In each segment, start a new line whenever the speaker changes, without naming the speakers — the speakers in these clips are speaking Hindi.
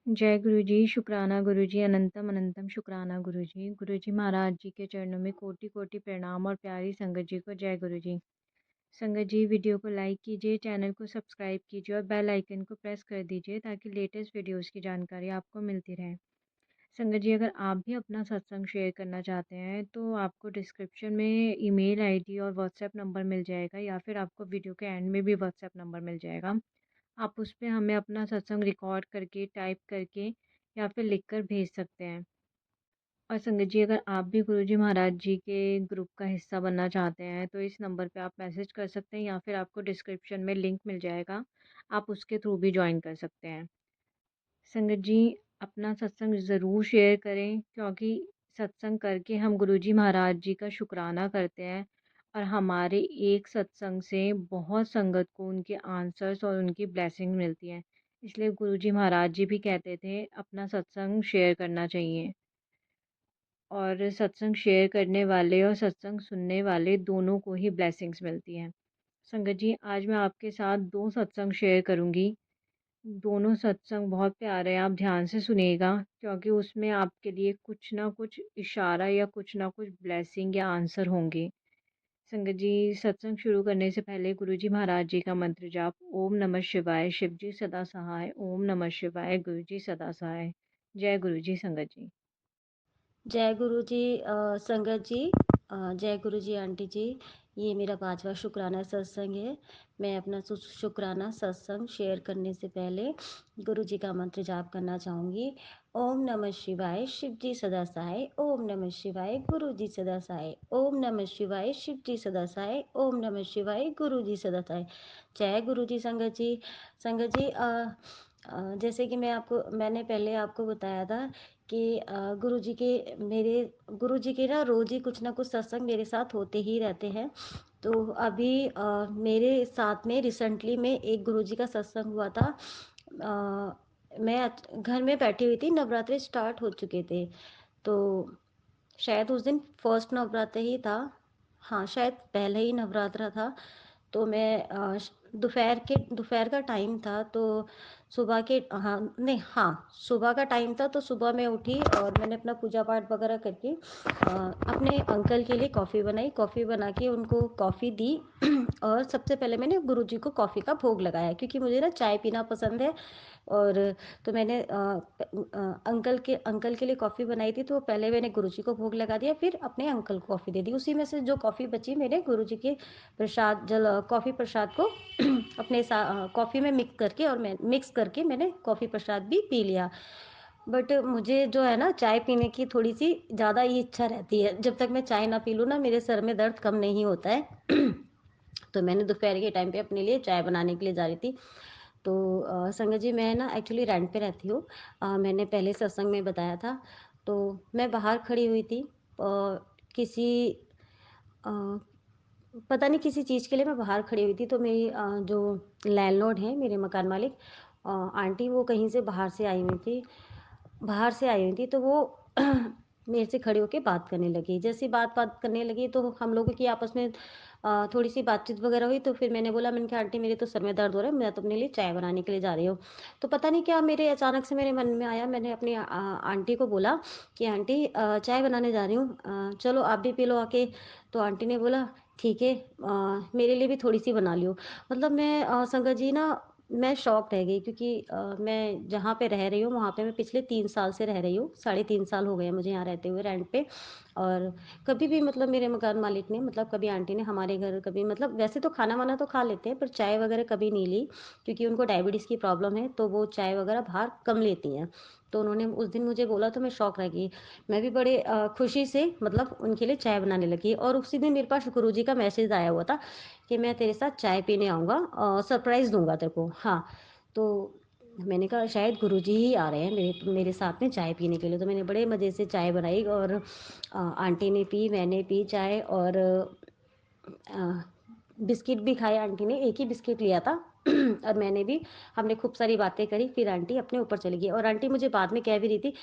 जय गुरु जी, शुक्राना गुरु जी, अनंतम अनंतम शुक्राना गुरु जी। गुरु जी महाराज जी के चरणों में कोटि-कोटि प्रणाम और प्यारी संगत जी को जय गुरु जी। संगत जी वीडियो को लाइक कीजिए, चैनल को सब्सक्राइब कीजिए और बेल आइकन को प्रेस कर दीजिए ताकि लेटेस्ट वीडियोज़ की जानकारी आपको मिलती रहे। संगत जी अगर आप भी अपना सत्संग शेयर करना चाहते हैं तो आपको डिस्क्रिप्शन में ईमेल आईडी और व्हाट्सएप नंबर मिल जाएगा या फिर आपको वीडियो के एंड में भी व्हाट्सएप नंबर मिल जाएगा। आप उस पे हमें अपना सत्संग रिकॉर्ड करके, टाइप करके या फिर लिखकर भेज सकते हैं। और संगत जी अगर आप भी गुरु जी महाराज जी के ग्रुप का हिस्सा बनना चाहते हैं तो इस नंबर पे आप मैसेज कर सकते हैं या फिर आपको डिस्क्रिप्शन में लिंक मिल जाएगा। आप उसके थ्रू भी जॉइन कर सकते हैं। संगत जी अपना सत्संग ज़रूर शेयर करें क्योंकि सत्संग करके हम गुरु जी महाराज जी का शुक्राना करते हैं और हमारे एक सत्संग से बहुत संगत को उनके आंसर्स और उनकी ब्लेसिंग मिलती है। इसलिए गुरु जी महाराज जी भी कहते थे अपना सत्संग शेयर करना चाहिए और सत्संग शेयर करने वाले और सत्संग सुनने वाले दोनों को ही ब्लेसिंग्स मिलती हैं। संगत जी आज मैं आपके साथ 2 सत्संग शेयर करूँगी। दोनों सत्संग बहुत प्यारे हैं, आप ध्यान से सुनिएगा क्योंकि उसमें आपके लिए कुछ ना कुछ इशारा या कुछ ना कुछ ब्लेसिंग या आंसर होंगे। संगत जी सत्संग शुरू करने से पहले गुरु जी महाराज जी का मंत्र जाप ओम नमः शिवाय, शिव जी सदा सहाय, ओम नमः शिवाय, गुरु जी सदा सहाय। जय गुरु जी संगत जी।
जय गुरु जी संगत जी। जय गुरु जी आंटी जी। ये मेरा 5वां शुक्राना सत्संग है। मैं अपना शुक्राना सत्संग शेयर करने से पहले गुरु जी का मंत्र जाप करना चाहूँगी। ओम नमः शिवाय, शिव जी सदा सहाय, ओम नमः शिवाय, गुरु जी सदा सहाय, ओम नमः शिवाय, शिव जी सदा सहाय, ओम नमः शिवाय, गुरु जी सदा सहाय। जय गुरु जी संगत जी। संगत जी जैसे कि मैंने पहले आपको बताया था कि गुरुजी के ना रोज़ ही कुछ ना कुछ सत्संग मेरे साथ होते ही रहते हैं। तो अभी मेरे साथ में रिसेंटली में एक गुरुजी का सत्संग हुआ था। घर में बैठी हुई थी, नवरात्रे स्टार्ट हो चुके थे। तो शायद उस दिन फर्स्ट नवरात्र ही था। हाँ, शायद पहले ही नवरात्रा था। तो मैं दोपहर का टाइम था, तो सुबह के हाँ नहीं हाँ सुबह का टाइम था, तो सुबह मैं उठी और मैंने अपना पूजा पाठ वगैरह करके अपने अंकल के लिए कॉफ़ी बनाई। कॉफ़ी बना के उनको कॉफ़ी दी और सबसे पहले मैंने गुरुजी को कॉफ़ी का भोग लगाया क्योंकि मुझे ना चाय पीना पसंद है। और तो मैंने अंकल के लिए कॉफ़ी बनाई थी, तो पहले मैंने गुरुजी को भोग लगा दिया, फिर अपने अंकल को कॉफ़ी दे दी। उसी में से जो कॉफ़ी बची मैंने गुरुजी के कॉफ़ी प्रसाद को अपने कॉफ़ी में मिक्स करके मैंने कॉफ़ी प्रसाद भी पी लिया। बट मुझे जो है ना चाय पीने की थोड़ी सी ज़्यादा ही इच्छा रहती है। जब तक मैं चाय ना पी लूँ ना मेरे सर में दर्द कम नहीं होता है। तो मैंने दोपहर के टाइम पे अपने लिए चाय बनाने के लिए जा रही थी। तो संगत जी मैं ना एक्चुअली रेंट पे रहती हूँ। मैंने पहले सत्संग में बताया था। तो मैं बाहर खड़ी हुई थी, किसी अ, पता नहीं किसी चीज़ के लिए मैं बाहर खड़ी हुई थी। तो मेरी जो लैंडलॉर्ड हैं मेरे मकान मालिक, आंटी, वो कहीं से बाहर से आई हुई थी। तो वो मेरे से खड़े होके बात करने लगी। जैसे ही बात करने लगी तो हम लोगों की आपस में थोड़ी सी बातचीत वगैरह हुई। तो फिर मैंने कहा आंटी मेरे तो सर में दर्द हो रहा है, मैं तो अपने लिए चाय बनाने के लिए जा रही हूँ। तो पता नहीं क्या मेरे अचानक से मेरे मन में आया, मैंने अपनी आंटी को बोला कि आंटी चाय बनाने जा रही हूँ, चलो आप भी पी लो आके। तो आंटी ने बोला ठीक है, मेरे लिए भी थोड़ी सी बना लियो। मतलब संगत जी ना मैं शॉक्ड रह गई क्योंकि मैं जहाँ पे रह रही हूँ वहाँ पे मैं पिछले 3 साल से रह रही हूँ। साढ़े 3 साल हो गए हैं मुझे यहाँ रहते हुए रेंट पे। और कभी भी मतलब मेरे मकान मालिक ने, मतलब कभी आंटी ने हमारे घर कभी, मतलब वैसे तो खाना-वाना तो खा लेते हैं पर चाय वगैरह कभी नहीं ली क्योंकि उनको डायबिटीज़ की प्रॉब्लम है, तो वो चाय वगैरह बाहर कम लेती हैं। तो उन्होंने उस दिन मुझे बोला तो मैं शॉक रह गई। मैं भी बड़े खुशी से मतलब उनके लिए चाय बनाने लगी और उसी दिन मेरे पास गुरुजी का मैसेज आया हुआ था कि मैं तेरे साथ चाय पीने आऊँगा, सरप्राइज़ दूँगा तेरे को। हाँ, तो मैंने कहा शायद गुरुजी ही आ रहे हैं मेरे साथ में चाय पीने के लिए। तो मैंने बड़े मज़े से चाय बनाई और आंटी ने पी, मैंने पी चाय और बिस्किट भी खाए आंटी ने, एक ही बिस्किट लिया था। और मैंने भी, हमने खूब सारी बातें करी, फिर आंटी अपने ऊपर चली गई और आंटी मुझे बाद में कह भी रही थी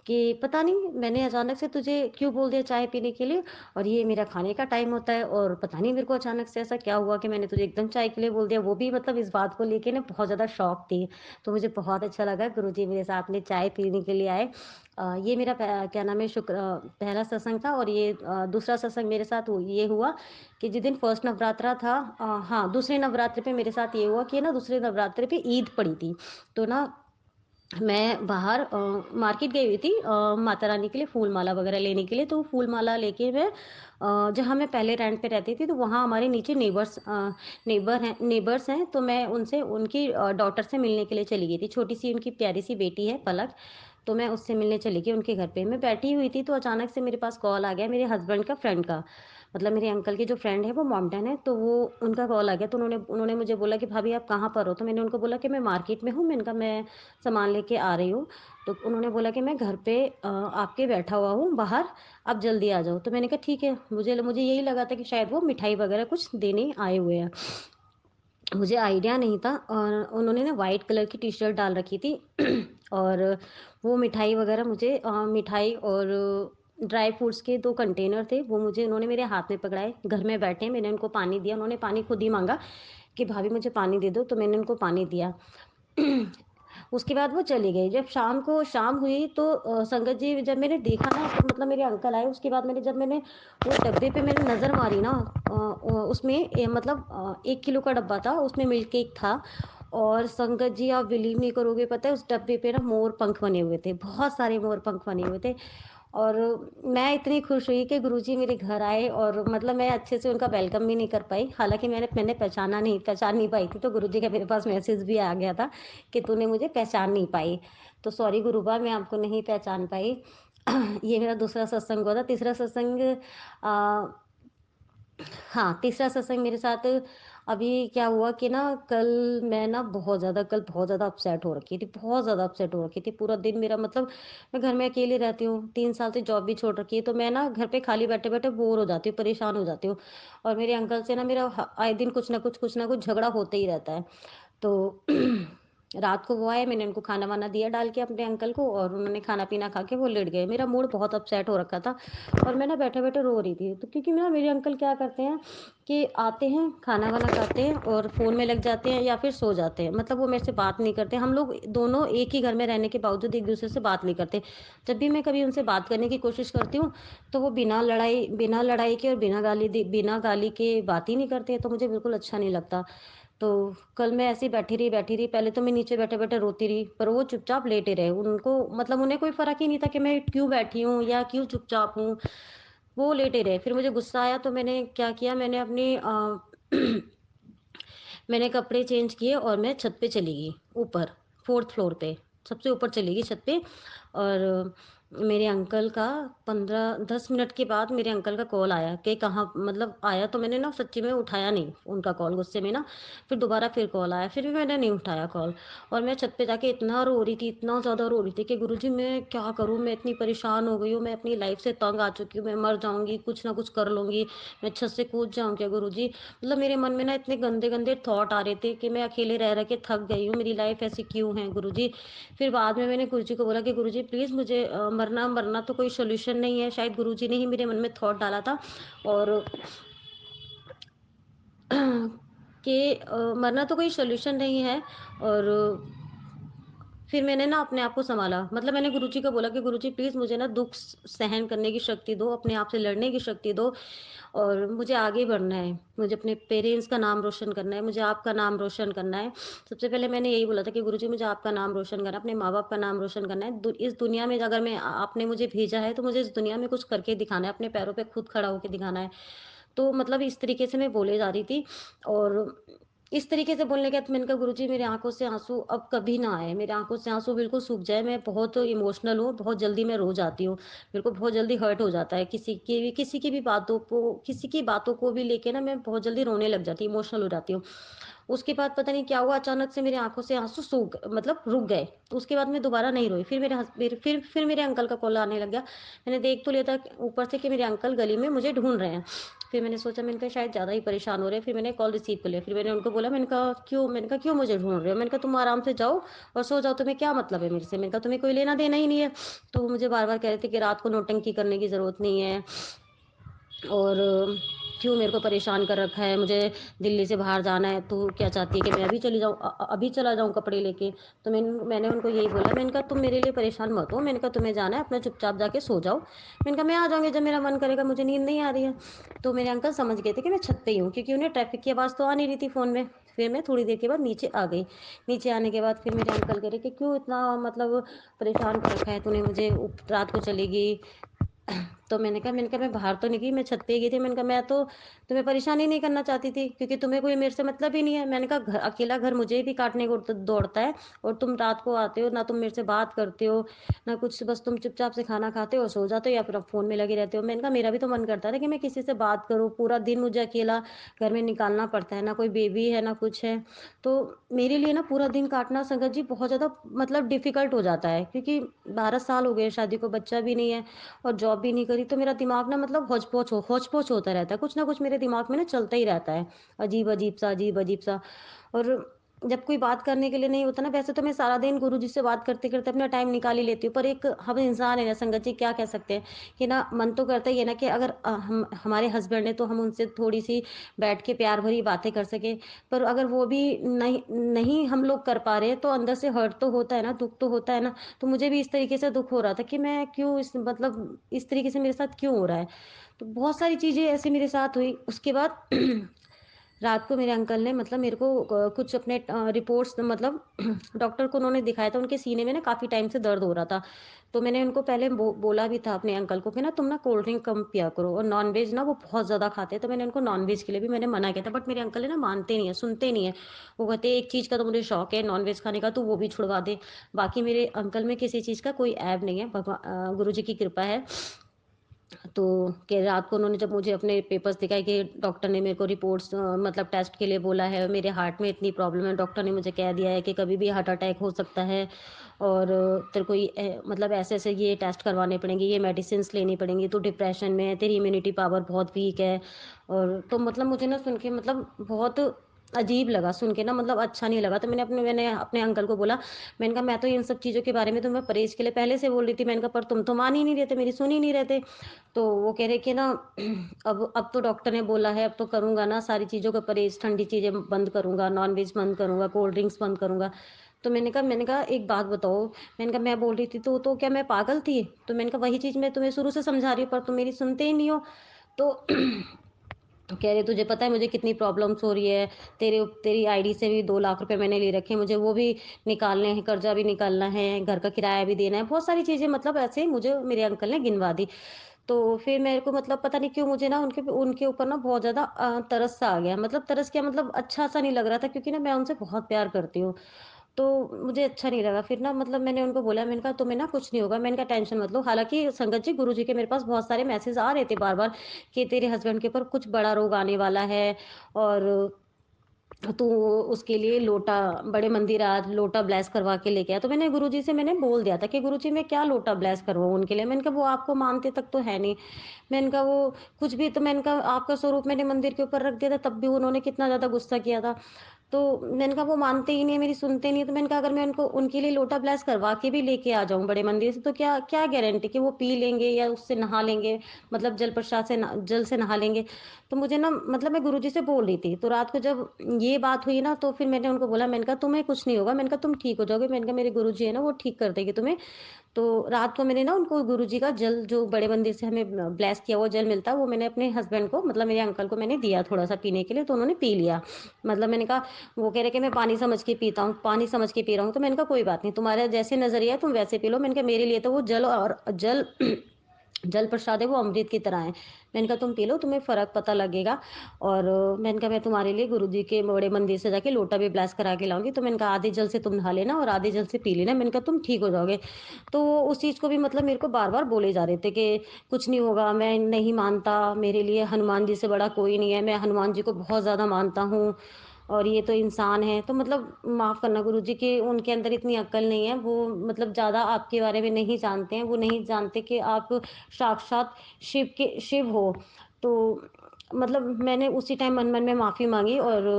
कि पता नहीं मैंने अचानक से तुझे क्यों बोल दिया चाय पीने के लिए, और ये मेरा खाने का टाइम होता है और पता नहीं मेरे को अचानक से ऐसा क्या हुआ कि मैंने तुझे एकदम चाय के लिए बोल दिया। वो भी मतलब इस बात को लेके ना बहुत ज़्यादा शॉक थी। तो मुझे बहुत अच्छा लगा, गुरुजी मेरे साथ में चाय पीने के लिए आए। ये मेरा क्या नाम है, पहला सत्संग था, और ये दूसरा सत्संग मेरे साथ ये हुआ कि जिस दिन फर्स्ट नवरात्रा था, हाँ, दूसरे नवरात्रि पे मेरे साथ ये हुआ कि ना दूसरे नवरात्रि पे ईद पड़ी थी। तो ना मैं बाहर मार्केट गई हुई थी माता रानी के लिए फूल माला वगैरह लेने के लिए। तो फूल माला लेके मैं जहाँ मैं पहले रेंट पे रहती थी, तो वहाँ हमारे नीचे नेबर्स हैं, तो मैं उनसे उनकी डॉटर से मिलने के लिए चली गई थी। छोटी सी उनकी प्यारी सी बेटी है पलक, तो मैं उससे मिलने चली गई उनके घर पे। मैं बैठी हुई थी तो अचानक से मेरे पास कॉल आ गया मेरे हस्बैंड का फ्रेंड का, मतलब मेरे अंकल की जो फ्रेंड है वो मॉम्पटन है, तो वो उनका कॉल आ गया। तो उन्होंने उन्होंने मुझे बोला कि भाभी आप कहाँ पर हो? तो मैंने उनको बोला कि मैं मार्केट में हूँ। मैंने कहा मैं सामान लेके आ रही हूँ। तो उन्होंने बोला कि मैं घर पे आपके बैठा हुआ हूँ बाहर, आप जल्दी आ जाओ। तो मैंने कहा ठीक है। मुझे मुझे यही लगा था कि शायद वो मिठाई वगैरह कुछ देने आए हुए हैं। मुझे आइडिया नहीं था, और उन्होंने ना वाइट कलर की टी शर्ट डाल रखी थी और वो मिठाई वगैरह मुझे मिठाई और ड्राई फ्रूट्स के 2 कंटेनर थे, वो मुझे उन्होंने मेरे हाथ में पकड़ाए। घर में बैठे मैंने उनको पानी दिया, उन्होंने पानी खुद ही माँगा कि भाभी मुझे पानी दे दो, तो मैंने उनको पानी दिया। उसके बाद वो चली गई। जब शाम हुई तो संगत जी जब मैंने देखा ना, तो मतलब मेरे अंकल आए, उसके बाद मैंने वो डब्बे पे मैंने नज़र मारी ना, उसमें मतलब 1 किलो का डब्बा था, उसमें मिल्क केक था। और संगत जी आप बिलीव नहीं करोगे, पता है उस डब्बे पे ना मोर पंख बने हुए थे, बहुत सारे मोर पंख बने हुए थे। और मैं इतनी खुश हुई कि गुरुजी मेरे घर आए, और मतलब मैं अच्छे से उनका वेलकम भी नहीं कर पाई। हालाँकि मैंने पहचान नहीं पाई थी, तो गुरुजी का मेरे पास मैसेज भी आ गया था कि तूने मुझे पहचान नहीं पाई। तो सॉरी गुरुबा, मैं आपको नहीं पहचान पाई। ये मेरा दूसरा सत्संग हुआ था। तीसरा सत्संग अ, हाँ, तीसरा सत्संग मेरे साथ अभी क्या हुआ कि ना कल बहुत ज़्यादा अपसेट हो रखी थी, बहुत ज़्यादा अपसेट हो रखी थी। पूरा दिन मेरा मतलब, मैं घर में अकेली रहती हूँ, 3 साल से जॉब भी छोड़ रखी है, तो मैं ना घर पे खाली बैठे-बैठे बोर हो जाती हूँ, परेशान हो जाती हूँ। और मेरे अंकल से ना मेरा आए दिन कुछ ना कुछ झगड़ा होते ही रहता है। तो रात को वो आए, मैंने उनको खाना-वाना दिया डाल के अपने अंकल को, और उन्होंने खाना-पीना खा के वो लेट गए। मेरा मूड बहुत अपसेट हो रखा था, और मैं ना बैठे-बैठे रो रही थी। तो क्योंकि ना मेरे अंकल क्या करते हैं कि आते हैं, खाना-वाना खाते हैं और फ़ोन में लग जाते हैं या फिर सो जाते हैं। मतलब वो मेरे से बात नहीं करते। हम लोग दोनों एक ही घर में रहने के बावजूद एक-दूसरे से बात नहीं करते। जब भी मैं कभी उनसे बात करने की कोशिश करती हूँ, तो वो बिना लड़ाई के और बिना गाली के बात ही नहीं करते, तो मुझे बिल्कुल अच्छा नहीं लगता। तो कल मैं ऐसे ही बैठी रही, पहले तो मैं नीचे बैठे-बैठे रोती रही, पर वो चुपचाप लेटे रहे। उनको मतलब उन्हें कोई फ़र्क ही नहीं था कि मैं क्यों बैठी हूँ या क्यों चुपचाप हूँ, वो लेटे रहे। फिर मुझे गुस्सा आया, तो मैंने क्या किया, मैंने कपड़े चेंज किए और मैं छत पे चली गई ऊपर, 4th फ्लोर पे, सबसे ऊपर चली गई छत पे। और मेरे अंकल का 15-10 मिनट के बाद मेरे अंकल का कॉल आया कि कहाँ, मतलब आया, तो मैंने ना सच्ची में उठाया नहीं उनका कॉल, गुस्से में ना। फिर कॉल आया, फिर भी मैंने नहीं उठाया कॉल। और मैं छत पे जाके इतना रो रही थी, इतना ज़्यादा रो रही थी कि गुरुजी मैं क्या करूँ? मैं इतनी परेशान हो गई हूँ, मैं अपनी लाइफ़ से तंग आ चुकी हूँ, मैं मर जाऊँगी, कुछ ना कुछ कर लूँगी, मैं छत से कूद जाऊँ क्या गुरुजी? मतलब मेरे मन में ना इतने गंदे-गंदे थॉट आ रहे थे कि मैं अकेले रह के थक गई हूँ, मेरी लाइफ़ ऐसी क्यों है गुरुजी? फिर बाद में मैंने गुरुजी को बोला कि गुरुजी प्लीज़ मुझे मरना तो कोई सॉल्यूशन नहीं है, शायद गुरुजी ने ही मेरे मन में थॉट डाला था। और कि मरना तो कोई सॉल्यूशन नहीं है। और फिर मैंने ना अपने आप को सँभाला। मतलब मैंने गुरुजी को बोला कि गुरुजी प्लीज़ मुझे ना दुःख सहन करने की शक्ति दो, अपने आप से लड़ने की शक्ति दो, और मुझे आगे बढ़ना है। मुझे अपने पेरेंट्स का नाम रोशन करना है, मुझे आपका नाम रोशन करना है। सबसे पहले मैंने यही बोला था कि गुरुजी मुझे आपका नाम रोशन करना है, अपने माँ-बाप का नाम रोशन करना है। इस दुनिया में अगर आपने मुझे भेजा है, तो मुझे इस दुनिया में कुछ करके दिखाना है, अपने पैरों पे खुद खड़ा होके दिखाना है। तो मतलब इस तरीके से मैं बोले जा रही थी। और इस तरीके से बोलने के बाद मैंने कहा गुरुजी मेरी आँखों से आँसू अब कभी ना आए, मेरी आँखों से आँसू बिल्कुल सूख जाए। मैं बहुत इमोशनल हूँ, बहुत जल्दी मैं रो जाती हूँ। मेरे को बहुत जल्दी हर्ट हो जाता है किसी की बातों को भी लेके ना मैं बहुत जल्दी रोने लग जाती हूँ, इमोशनल हो जाती हूँ। उसके बाद पता नहीं क्या हुआ, अचानक से मेरी आँखों से आँसू सूख मतलब रुक गए। उसके बाद मैं दोबारा नहीं रोई। फिर मेरे हस फिर मेरे अंकल का कॉल आने लग गया। मैंने देख तो लिया था ऊपर से कि मेरे अंकल गली में मुझे ढूँढ रहे हैं। फिर मैंने सोचा, मैंने कहा शायद ज़्यादा ही परेशान हो रहे हैं, फिर मैंने कॉल रिसीव कर लिया। फिर मैंने उनको बोला, मैंने कहा क्यों? मैंने कहा क्यों मुझे ढूँढ रहे हो? मैंने कहा तुम आराम से जाओ और सो जाओ, तुम्हें क्या मतलब है मेरे से? मैंने कहा तुम्हें कोई लेना-देना ही नहीं है। तो वो मुझे बार-बार कह रहे थे कि रात को नौटंकी करने की ज़रूरत नहीं है। और क्यों मेरे को परेशान कर रखा है, मुझे दिल्ली से बाहर जाना है, तू क्या चाहती है कि मैं अभी चली जाऊँ, अभी चला जाऊँ कपड़े लेके? तो मैंने उनको यही बोला, मैंने कहा तुम मेरे लिए परेशान मत हो, मैंने कहा तुम्हें जाना है अपना चुपचाप जाके सो जाओ। मैंने कहा मैं आ जाऊँगी जब मेरा मन करेगा, मुझे नींद नहीं आ रही है। तो मेरे अंकल समझ गए थे कि मैं छत पे ही हूँ, क्योंकि उन्हें ट्रैफिक की आवाज़ तो आ नहीं रही थी फ़ोन में। फिर मैं थोड़ी देर के बाद नीचे आ गई। नीचे आने के बाद फिर मेरे अंकल कह रहे कि क्यों इतना मतलब परेशान कर रखा है तूने मुझे, रात को चली गई। तो मैंने कहा मैं बाहर तो नहीं गई, मैं छत पे ही गई थी। मैंने कहा मैं तो तुम्हें परेशान ही नहीं करना चाहती थी, क्योंकि तुम्हें कोई मेरे से मतलब ही नहीं है। मैंने कहा घर अकेला घर मुझे भी काटने को दौड़ता है, और तुम रात को आते हो, ना तुम मेरे से बात करते हो, ना कुछ, बस तुम चुपचाप से खाना खाते हो, सो जाते हो, या फिर अब फ़ोन में लगे रहते हो। मैंने कहा मेरा भी तो मन करता है ना कि मैं किसी से बात करूँ, पूरा दिन मुझे अकेला घर में निकालना पड़ता है, ना कोई बेबी है, ना कुछ है। तो मेरे लिए ना पूरा दिन काटना संगत जी बहुत ज़्यादा मतलब डिफ़िकल्ट हो जाता है, क्योंकि 12 साल हो गए शादी को, बच्चा भी नहीं है और जॉब भी नहीं करी, तो मेरा दिमाग ना मतलब हौच-पौच होता रहता है। कुछ ना कुछ मेरे दिमाग में ना चलता ही रहता है, अजीब-अजीब सा। और जब कोई बात करने के लिए नहीं होता ना, वैसे तो मैं सारा दिन गुरुजी से बात करते-करते अपना टाइम निकाल ही लेती हूँ, पर एक हम इंसान है ना संगत जी, क्या कह सकते हैं कि ना मन तो करता ही है ना कि अगर हम हमारे हस्बैंड हैं तो हम उनसे थोड़ी-सी बैठ के प्यार भरी बातें कर सकें। पर अगर वो भी नहीं नहीं हम लोग कर पा रहे हैं, तो अंदर से हर्ट तो होता है ना, दुःख तो होता है ना। तो मुझे भी इस तरीके से दुःख हो रहा था कि मैं क्यों इस मतलब इस तरीके से मेरे साथ क्यों हो रहा है? तो बहुत सारी चीज़ें ऐसे मेरे साथ हुई। उसके बाद रात को मेरे अंकल ने मतलब मेरे को कुछ अपने रिपोर्ट्स मतलब डॉक्टर को उन्होंने दिखाया था, उनके सीने में ना काफ़ी टाइम से दर्द हो रहा था। तो मैंने उनको पहले बोला भी था अपने अंकल को कि ना तुम ना कोल्ड ड्रिंक कम पिया करो, और नॉन-वेज ना वो बहुत ज़्यादा खाते हैं, तो मैंने उनको नॉन-वेज के लिए भी मैंने मना किया था, बट मेरे अंकल है ना मानते नहीं है, सुनते नहीं है। वो कहते हैं एक चीज़ का तो मुझे शौक है नॉन-वेज खाने का, तू वो भी छुड़वा दे। बाकी मेरे अंकल में किसी चीज़ का कोई ऐब नहीं है, गुरु जी की कृपा है। तो कि रात को उन्होंने जब मुझे अपने पेपर्स दिखाए कि डॉक्टर ने मेरे को रिपोर्ट्स मतलब टेस्ट के लिए बोला है, मेरे हार्ट में इतनी प्रॉब्लम है, डॉक्टर ने मुझे कह दिया है कि कभी भी हार्ट अटैक हो सकता है, और तेरे को मतलब ऐसे-ऐसे ये टेस्ट करवाने पड़ेंगे, ये मेडिसिन्स लेनी पड़ेंगी, तू डिप्रेशन में है, तेरी इम्यूनिटी पावर बहुत वीक है। और तो मतलब मुझे ना सुन के मतलब बहुत अजीब लगा, सुन के ना मतलब अच्छा नहीं लगा। तो मैंने अपने अंकल को बोला, मैंने कहा मैं तो इन सब चीज़ों के बारे में तुम्हें परहेज़ के लिए पहले से बोल रही थी, मैंने कहा पर तुम तो मान ही नहीं रहे थे, मेरी सुन ही नहीं रहे थे। तो वो कह रहे कि ना अब तो डॉक्टर ने बोला है, अब तो करूँगा ना सारी चीज़ों का परहेज़, ठंडी चीज़ें बंद करूँगा, नॉन-वेज बंद करूँगा, कोल्ड ड्रिंक्स बंद करूँगा। तो मैंने कहा एक बात बताओ, मैंने कहा मैं बोल रही थी तो क्या मैं पागल थी? तो मैंने कहा वही चीज़ मैं तुम्हें शुरू से समझा रही हूँ, पर तुम मेरी सुनते ही नहीं हो। तो कह रहे तुझे पता है मुझे कितनी प्रॉब्लम्स हो रही है, तेरी आईडी से भी 2 लाख रुपए मैंने ले रखे हैं, मुझे वो भी निकालने हैं, कर्जा भी निकालना है, घर का किराया भी देना है, बहुत सारी चीज़ें मतलब ऐसे मुझे मेरे अंकल ने गिनवा दी। तो फिर मेरे को मतलब पता नहीं क्यों मुझे ना उनके ऊपर ना बहुत ज़्यादा तरस सा आ गया। मतलब तरस क्या, मतलब अच्छा-सा नहीं लग रहा था, क्योंकि ना मैं उनसे बहुत प्यार करती हूँ। तो मुझे अच्छा नहीं लगा। फिर ना मतलब मैंने उनको बोला, मैंने कहा तुम्हें ना कुछ नहीं होगा, मैंने कहा टेंशन मत लो। हालाँकि संगत जी गुरुजी के मेरे पास बहुत सारे मैसेज आ रहे थे बार-बार कि तेरे हस्बैंड के ऊपर कुछ बड़ा रोग आने वाला है, और तो उसके लिए लोटा बड़े मंदिर आज लोटा ब्लेस करवा के लेके आया। तो मैंने गुरुजी से मैंने बोल दिया था कि गुरुजी मैं क्या लोटा ब्लेस करवाऊँ उनके लिए? मैंने कहा वो आपको मानते तक तो है नहीं। मैंने कहा वो कुछ भी, तो मैंने कहा आपका स्वरूप मैंने मंदिर के ऊपर रख दिया था, तब भी उन्होंने कितना ज़्यादा गुस्सा किया था। तो मैंने कहा वो मानते ही नहीं है, मेरी सुनते नहीं है, तो मैंने कहा अगर मैं उनको उनके लिए लोटा ब्लेस करवा के भी लेके आ जाऊँ बड़े मंदिर से, तो क्या क्या गारंटी कि वो पी लेंगे या उससे नहा लेंगे, मतलब जल प्रसाद से न जल से नहा लेंगे। तो मुझे ना मतलब मैं गुरुजी से बोल रही थी, तो रात को जब ये बात हुई ना, तो फिर मैंने उनको बोला, मैंने कहा तुम्हें कुछ नहीं होगा, मैंने कहा तुम ठीक हो जाओगे, मैंने कहा मेरे गुरुजी है ना वो ठीक कर देंगे तुम्हें। तो रात को मैंने ना उनको गुरुजी का जल, जो बड़े मंदिर से हमें ब्लेस किया हुआ जल मिलता है, वो मैंने अपने हस्बैंड को मतलब मेरे अंकल को मैंने दिया थोड़ा-सा पीने के लिए, तो उन्होंने पी लिया। मतलब मैंने कहा, वो कह रहे कि मैं पानी समझ के पीता हूँ, पानी समझ के पी रहा हूँ, तो मैंने कहा कोई बात नहीं, तुम्हारा जैसे नज़रिया है तुम वैसे पी लो। मैंने कहा मेरे लिए तो वो जल और जल जल प्रसाद है वो अमृत की तरह है। मैंने कहा तुम पी लो, तुम्हें फ़र्क पता लगेगा। और मैंने कहा मैं तुम्हारे लिए गुरुजी के बड़े मंदिर से जाके लोटा भी ब्लेस करा के लाऊँगी। तो मैंने कहा आधे जल से तुम नहा लेना और आधे जल से पी लेना। मैंने कहा तुम ठीक हो जाओगे। तो वो उस चीज़ को भी मतलब मेरे को बार-बार बोले जा रहे थे कि कुछ नहीं होगा, मैं नहीं मानता, मेरे लिए हनुमान जी से बड़ा कोई नहीं है, मैं हनुमान जी को बहुत ज़्यादा मानता हूँ, और ये तो इंसान है। तो मतलब माफ़ करना गुरुजी कि उनके अंदर इतनी अक्ल नहीं है, वो मतलब ज़्यादा आपके बारे में नहीं जानते हैं, वो नहीं जानते कि आप साक्षात शिव हो। तो मतलब मैंने उसी टाइम मन-मन में माफ़ी माँगी और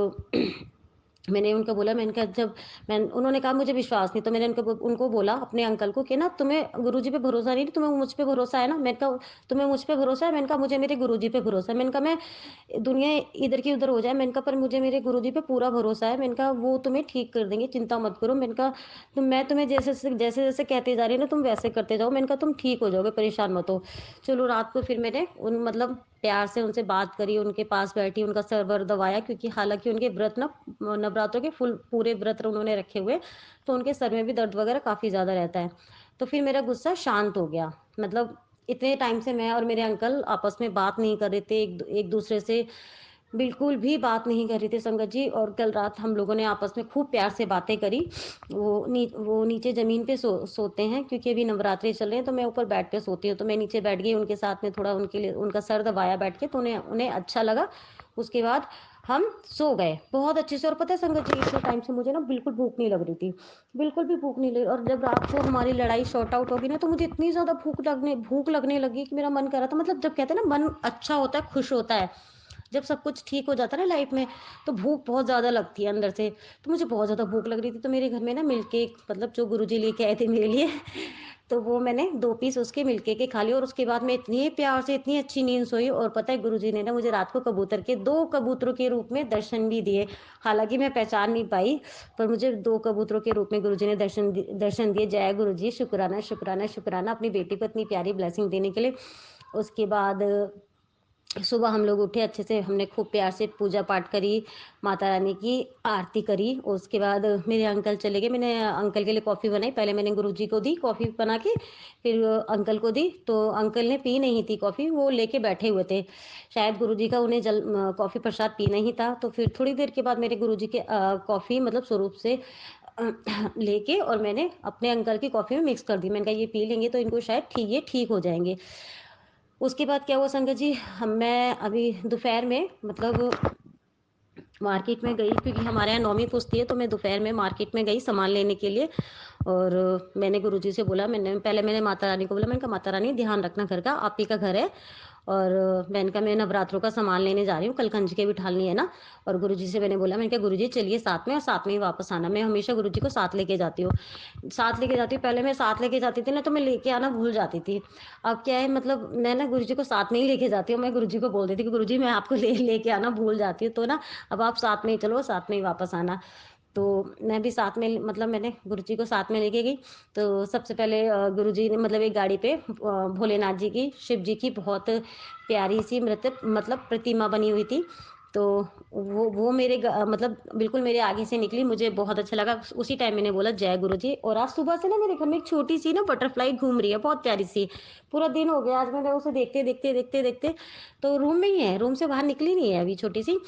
मैंने उनको बोला, मैंने कहा जब उन्होंने कहा मुझे विश्वास नहीं, तो मैंने उनको बोला अपने अंकल को कि ना तुम्हें गुरुजी पे भरोसा नहीं, तुम्हें मुझ पे भरोसा है ना? मैंने कहा तुम्हें मुझ पे भरोसा है? मैंने कहा मुझे मेरे गुरुजी पे भरोसा है। मैंने कहा मैं दुनिया इधर की उधर हो जाए, मैंने कहा पर मुझे मेरे गुरुजी पे पूरा भरोसा है। मैंने कहा वो तुम्हें ठीक कर देंगे, चिंता मत करो। मैंने कहा मैं तुम्हें जैसे-जैसे कहते जा रही हूँ ना तुम वैसे करते जाओ। मैंने कहा तुम ठीक हो जाओगे, परेशान मत हो। चलो रात को फिर मैंने उन मतलब प्यार से उनसे बात करी, उनके पास बैठी, उनका सर-वर दबाया क्योंकि हालाँकि उनके व्रत ना नवरात्रों के फुल पूरे व्रत उन्होंने रखे हुए, तो उनके सर में भी दर्द वगैरह काफ़ी ज़्यादा रहता है। तो फिर मेरा गुस्सा शांत हो गया। मतलब इतने टाइम से मैं और मेरे अंकल आपस में बात नहीं कर रहे थे, एक-दूसरे से बिल्कुल भी बात नहीं कर रहे थे संगत जी, और कल रात हम लोगों ने आपस में खूब प्यार से बातें करी। वो नीचे ज़मीन पे सोते हैं क्योंकि अभी नवरात्रे चल रहे हैं, तो मैं ऊपर बेड पे सोती हूँ, तो मैं नीचे बैठ गई उनके साथ में, थोड़ा उनके लिए उनका सर दबाया बैठ के, तो उन्हें उन्हें अच्छा लगा। उसके बाद हम सो गए बहुत अच्छे से। और पता है संगत जी, इतने टाइम से मुझे ना बिल्कुल भूख नहीं लग रही थी, बिल्कुल भी भूख नहीं लगी, और जब रात को हमारी लड़ाई सॉर्ट आउट होगी ना, तो मुझे इतनी ज़्यादा भूख लगने लगी कि मेरा मन कर रहा था, मतलब जब कहते हैं ना मन अच्छा होता है, खुश होता है, जब सब कुछ ठीक हो जाता है ना लाइफ में, तो भूख बहुत ज़्यादा लगती है अंदर से। तो मुझे बहुत ज़्यादा भूख लग रही थी, तो मेरे घर में ना मिल्क केक, मतलब जो गुरुजी लेके आए थे मेरे लिए तो वो मैंने 2 पीस उसके मिल्क केक के खा लिए, और उसके बाद मैं इतनी प्यार से इतनी अच्छी नींद सोई। और पता है गुरुजी ने ना मुझे रात को कबूतर के 2 कबूतरों के रूप में दर्शन भी दिए। हालाँकि मैं पहचान नहीं पाई, पर मुझे 2 कबूतरों के रूप में गुरुजी ने दर्शन दिए। जय गुरुजी, शुक्राना, शुक्राना, शुक्राना अपनी बेटी को इतनी प्यारी ब्लेसिंग देने के लिए। उसके बाद सुबह हम लोग उठे अच्छे से, हमने खूब प्यार से पूजा पाठ करी, माता रानी की आरती करी। उसके बाद मेरे अंकल चले गए, मैंने अंकल के लिए कॉफ़ी बनाई, पहले मैंने गुरुजी को दी कॉफ़ी बना के, फिर अंकल को दी, तो अंकल ने पी नहीं थी कॉफ़ी, वो लेके बैठे हुए थे। शायद गुरुजी का उन्हें कॉफ़ी प्रसाद पीना ही था, तो फिर थोड़ी देर के बाद मेरे गुरुजी के कॉफ़ी मतलब स्वरूप से अ, लेके और मैंने अपने अंकल की कॉफ़ी में मिक्स कर दी। मैंने कहा ये पी लेंगे तो इनको शायद ये ठीक हो जाएँगे। उसके बाद क्या हुआ संगत जी, मैं अभी दोपहर में मतलब मार्केट में गई, क्योंकि हमारे यहाँ नौमी पूजती है, तो मैं दोपहर में मार्केट में गई सामान लेने के लिए। और मैंने गुरुजी से बोला, मैंने माता रानी को बोला, मैंने कहा माता रानी ध्यान रखना घर का, आप ही का घर है। और मैंने कहा मैं नवरात्रों का सामान लेने जा रही हूँ, कल कंजकें बिठानी है ना। और गुरुजी से मैंने बोला, मैंने कहा गुरुजी चलिए साथ में, और साथ में ही वापस आना। मैं हमेशा गुरुजी को साथ लेके जाती हूँ, साथ लेके जाती हूँ। पहले मैं साथ लेके जाती थी ना, तो मैं लेके आना भूल जाती थी। अब क्या है, मतलब मैं ना गुरुजी को साथ में ही लेके जाती हूँ। मैं गुरुजी को बोल देती हूँ कि गुरुजी मैं आपको लेके आना भूल जाती हूँ, तो ना अब आप साथ में ही चलो, साथ में ही वापस आना। तो मैं भी साथ में, मतलब मैंने गुरुजी को साथ में लेके गई। तो सबसे पहले गुरुजी ने मतलब एक गाड़ी पे भोलेनाथ जी की, शिव जी की बहुत प्यारी सी मतलब प्रतिमा बनी हुई थी। तो वो मेरे मतलब बिल्कुल मेरे आगे से निकली, मुझे बहुत अच्छा लगा। उसी टाइम मैंने बोला जय गुरुजी। और आज सुबह से ना मेरे घर में एक छोटी सी ना बटरफ्लाई घूम रही है, बहुत प्यारी सी। पूरा दिन हो गया आज मैंने उसे देखते तो रूम में ही है, रूम से बाहर निकली नहीं है अभी, छोटी सी।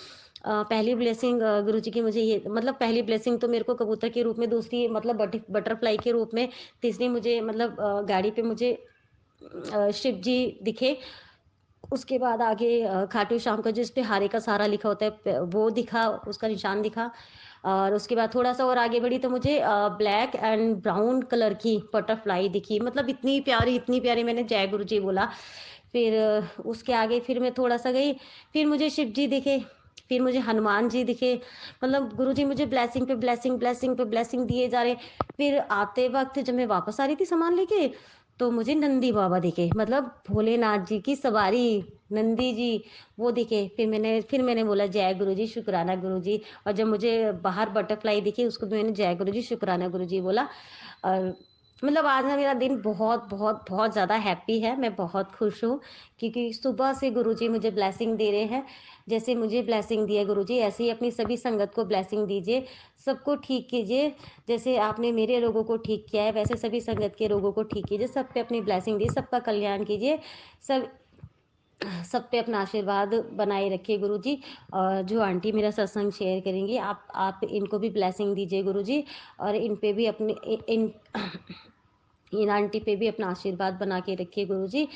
पहली ब्लेसिंग गुरुजी की मुझे ये, मतलब पहली ब्लेसिंग तो मेरे को कबूतर के रूप में, दूसरी मतलब बटरफ्लाई के रूप में, तीसरी मुझे मतलब गाड़ी पे मुझे शिव जी दिखे। उसके बाद आगे खाटू श्याम का जिस पे हारे का सहारा लिखा होता है वो दिखा, उसका निशान दिखा। और उसके बाद थोड़ा-सा और आगे बढ़ी, तो मुझे ब्लैक एंड ब्राउन कलर की बटरफ्लाई दिखी। मतलब इतनी प्यारी, मैंने जय गुरु जी बोला। फिर उसके आगे फिर मैं थोड़ा-सा गई, फिर मुझे शिव जी दिखे, फिर मुझे हनुमान जी दिखे। मतलब गुरु जी मुझे ब्लेसिंग पे ब्लेसिंग, ब्लेसिंग पे ब्लेसिंग दिए जा रहे। फिर आते वक़्त जब मैं वापस आ रही थी सामान लेके, तो मुझे नंदी बाबा दिखे, मतलब भोलेनाथ जी की सवारी, नंदी जी वो दिखे। फिर मैंने बोला जय गुरुजी, शुक्राना गुरुजी। और जब मुझे बाहर बटरफ्लाई दिखी, उसको भी मैंने जय गुरुजी, शुक्राना गुरुजी बोला। और मतलब आज ना मेरा दिन बहुत बहुत बहुत ज़्यादा हैप्पी है, मैं बहुत खुश हूँ, क्योंकि सुबह से गुरुजी मुझे ब्लेसिंग दे रहे हैं। जैसे मुझे ब्लेसिंग दी है गुरुजी, ऐसे ही अपनी सभी संगत को ब्लेसिंग दीजिए, सबको ठीक कीजिए। जैसे आपने मेरे रोगों को ठीक किया है, वैसे सभी संगत के रोगों को ठीक कीजिए, सब पे अपनी ब्लेसिंग दी, सबका कल्याण कीजिए। सब सब पे अपना आशीर्वाद बनाए रखिए गुरुजी। और जो आंटी मेरा सत्संग शेयर करेंगी, आप इनको भी ब्लेसिंग दीजिए गुरुजी। और इन पे भी अपने इन इन आंटी पे भी अपना आशीर्वाद बना के रखिए गुरुजी।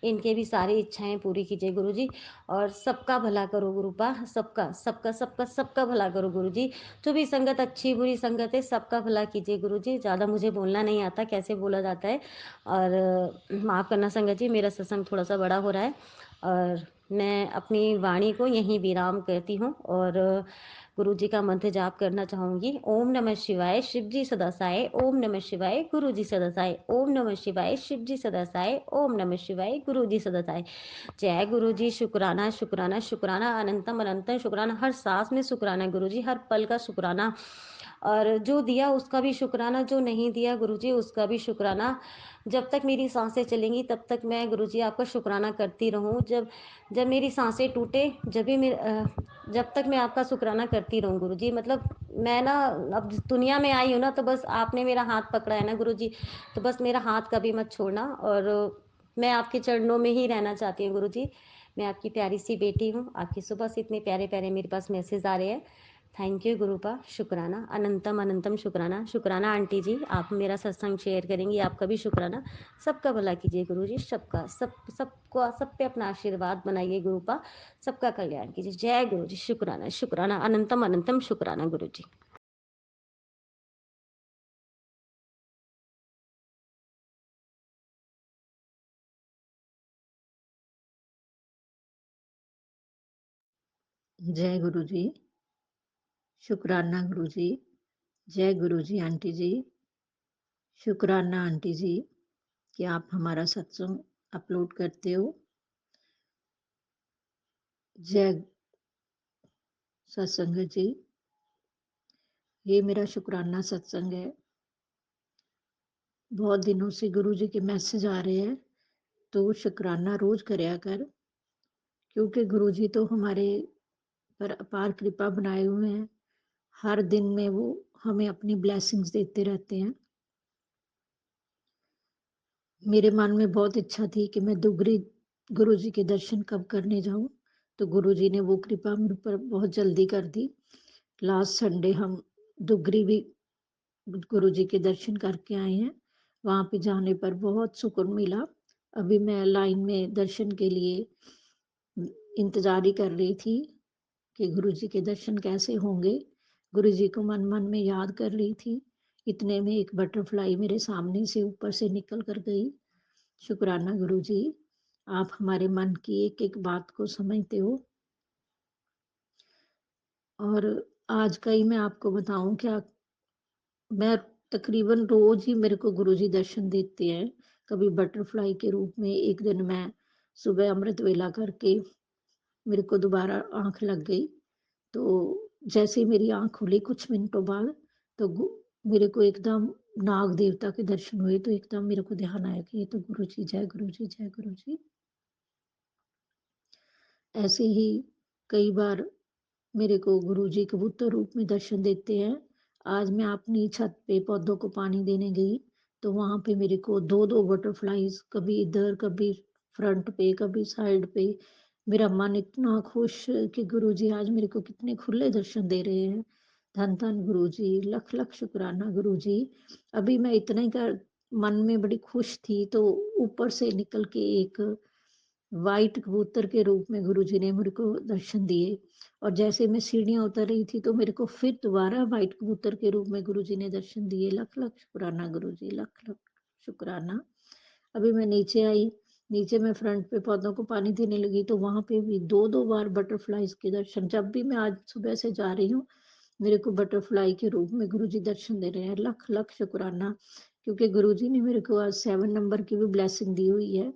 इनके भी सारी इच्छाएं पूरी कीजिए गुरुजी। और सबका भला करो गुरुपा, सबका सबका सबका सबका भला करो गुरुजी। जो भी संगत अच्छी बुरी संगत है, सबका भला कीजिए गुरुजी। ज़्यादा मुझे बोलना नहीं आता, कैसे बोला जाता है। और माफ़ करना संगत जी, मेरा सत्संग थोड़ा सा बड़ा हो रहा है। और मैं अपनी वाणी को यहीं विराम करती हूँ और गुरु जी का मंत्र जाप करना चाहूँगी। ओम नमः शिवाय, शिव जी सदा सहाय, ओम नमः शिवाय, गुरु जी सदा सहाय, ओम नमः शिवाय, शिव जी सदा सहाय, ओम नमः शिवाय, गुरु जी सदा सहाय। जय गुरु जी, शुक्राना, शुक्राना, शुक्राना, अनंतम अनंतम शुक्राना, हर सांस में शुक्राना गुरु जी, हर पल का शुक्राना। और जो दिया उसका भी शुक्राना, जो नहीं दिया गुरु जी उसका भी शुक्राना। जब तक मेरी सांसें चलेंगी तब तक मैं गुरु जी आपका शुक्राना करती रहूँ। जब जब मेरी सांसें टूटे, जब तक मैं आपका शुक्राना करती रहूँ गुरु जी। मतलब मैं ना अब जिस दुनिया में आई हूँ ना, तो बस आपने मेरा हाथ पकड़ा है ना गुरु जी, तो बस मेरा हाथ कभी मत छोड़ना। और मैं आपके चरणों में ही रहना चाहती हूँ गुरु जी। मैं आपकी प्यारी सी बेटी हूँ। आपकी सुबह से इतने प्यारे प्यारे मेरे पास मैसेज आ रहे हैं। थैंक यू गुरुपा, शुक्राना, अनंतम अनंतम शुक्राना। शुक्राना आंटी जी, आप मेरा सत्संग शेयर करेंगी, आपका भी शुक्राना। सबका भला कीजिए गुरु जी, सबका, सबको, सब पे अपना आशीर्वाद बनाइए गुरुपा, सबका कल्याण कीजिए। जय गुरु जी, शुक्राना, शुक्राना, अनंतम अनंतम शुक्राना गुरु जी।
जय गुरु जी, शुक्राना गुरु जी, जय गुरु जी आंटी जी, शुक्राना आंटी जी कि आप हमारा सत्संग अपलोड करते हो। जय सत्संग जी, ये मेरा शुक्राना सत्संग है। बहुत दिनों से गुरु जी के मैसेज आ रहे हैं, तो शुक्राना रोज करया कर, क्योंकि गुरु जी तो हमारे पर अपार कृपा बनाए हुए हैं। हर दिन में वो हमें अपनी ब्लेसिंग्स देते रहते हैं। मेरे मन में बहुत इच्छा थी कि मैं दुगरी गुरु जी के दर्शन कब करने जाऊं, तो गुरु जी ने वो कृपा मेरे पर बहुत जल्दी कर दी। लास्ट संडे हम दुगरी भी गुरु जी के दर्शन करके आए हैं। वहां पे जाने पर बहुत सुकून मिला। अभी मैं लाइन में दर्शन के लिए इंतजार ही कर रही थी कि गुरु जी के दर्शन कैसे होंगे। गुरु जी को मन मन में याद कर रही थी। इतने में एक बटरफ्लाई मेरे सामने से ऊपर से निकल कर गई। शुक्राना गुरु जी, आप हमारे मन की एक एक बात को समझते हो। और आज का ही मैं आपको बताऊं क्या, मैं तकरीबन रोज ही मेरे को गुरुजी दर्शन देते हैं। कभी बटरफ्लाई के रूप में, एक दिन मैं सुबह अमृत वेला करके मेरे को दोबारा आंख लग गई, तो जैसे ही मेरी आंख खुली कुछ मिनटों बाद, तो मेरे को एकदम नाग देवता के दर्शन हुए। तो एकदम मेरे को ध्यान आया कि ये तो गुरु जी, जय गुरु जी, जय गुरु जी। ऐसे ही कई बार मेरे को गुरुजी कबूतर रूप में दर्शन देते हैं। आज मैं अपनी छत पे पौधों को पानी देने गई, तो वहां पे मेरे को दो दो बटरफ्लाईज, कभी इधर कभी फ्रंट पे कभी साइड पे। मेरा मन इतना खुश कि गुरुजी आज मेरे को कितने खुले दर्शन दे रहे हैं। धन धन गुरुजी, लख लख शुक्राना गुरुजी। अभी मैं इतना ही कर मन में बड़ी खुश थी, तो ऊपर से निकल के एक वाइट कबूतर के रूप में गुरुजी ने मेरे को दर्शन दिए। और जैसे मैं सीढ़ियां उतर रही थी, तो मेरे को फिर दोबारा वाइट कबूतर के रूप में गुरुजी ने दर्शन दिए। लख लख शुक्राना गुरुजी, लख लख शुक्राना। अभी मैं नीचे आई, नीचे मैं फ्रंट पे पौधों को पानी देने लगी, तो वहां पे भी दो दो बार बटरफ्लाईज के दर्शन। जब भी मैं आज सुबह से जा रही हूँ, मेरे को बटरफ्लाई के रूप में गुरुजी दर्शन दे रहे हैं। लख लख शुक्राना, क्योंकि गुरुजी ने मेरे को आज 7 नंबर की भी ब्लेसिंग दी हुई है।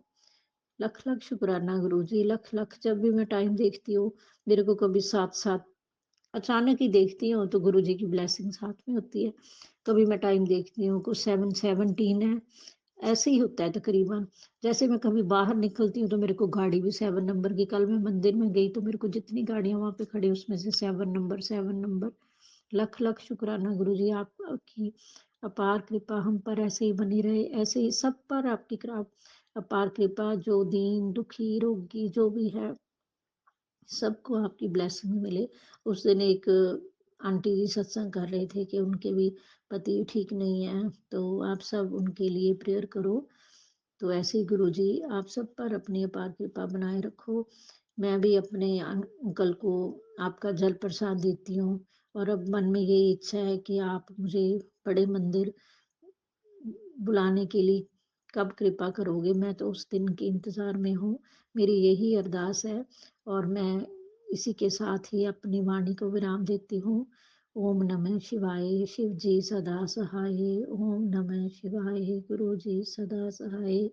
लख लख शुक्राना गुरुजी, लख लख। जब भी मैं टाइम देखती हूँ, मेरे को कभी साथ साथ अचानक ही देखती हूँ, तो गुरुजी की ब्लेसिंग साथ में होती है। कभी मैं टाइम देखती हूँ कुछ 7:17 है, ऐसे ही होता है तकरीबन। जैसे मैं कभी बाहर निकलती हूँ, तो मेरे को गाड़ी भी 7 नंबर की। कल मैं मंदिर में गई, तो मेरे को जितनी गाड़ियां वहां पे खड़ी, उसमें से 7 नंबर, 7 नंबर। लख लख शुक्राना गुरुजी, आपकी अपार कृपा हम पर ऐसे ही बनी रहे। ऐसे ही सब पर आपकी अपार कृपा, जो दीन दुखी रोगी जो भी है, सबको आपकी ब्लेसिंग मिले। उस दिन एक आंटी जी सत्संग कर रहे थे कि उनके भी पति ठीक नहीं है, तो आप सब उनके लिए प्रेयर करो। तो ऐसे ही गुरु जी आप सब पर अपनी अपार कृपा बनाए रखो। मैं भी अपने अंकल को आपका जल प्रसाद देती हूँ। और अब मन में यही इच्छा है कि आप मुझे बड़े मंदिर बुलाने के लिए कब कृपा करोगे, मैं तो उस दिन के इंतज़ार में हूँ। मेरी यही अरदास है और मैं इसी के साथ ही अपनी वाणी को विराम देती हूँ। ओम नमः शिवाय, शिव जी सदा सहाय। ओम नमः शिवाय, गुरु जी सदा सहाय।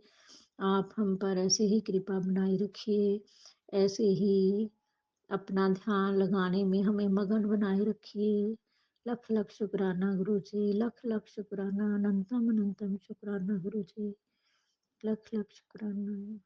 आप हम पर ऐसे ही कृपा बनाए रखिए, ऐसे ही अपना ध्यान लगाने में हमें मगन बनाए रखिए। लख लख शुक्राना गुरु जी, लख लख शुक्राना, अनंतम अनंतम शुक्राना गुरु जी, लख लख शुक्राना।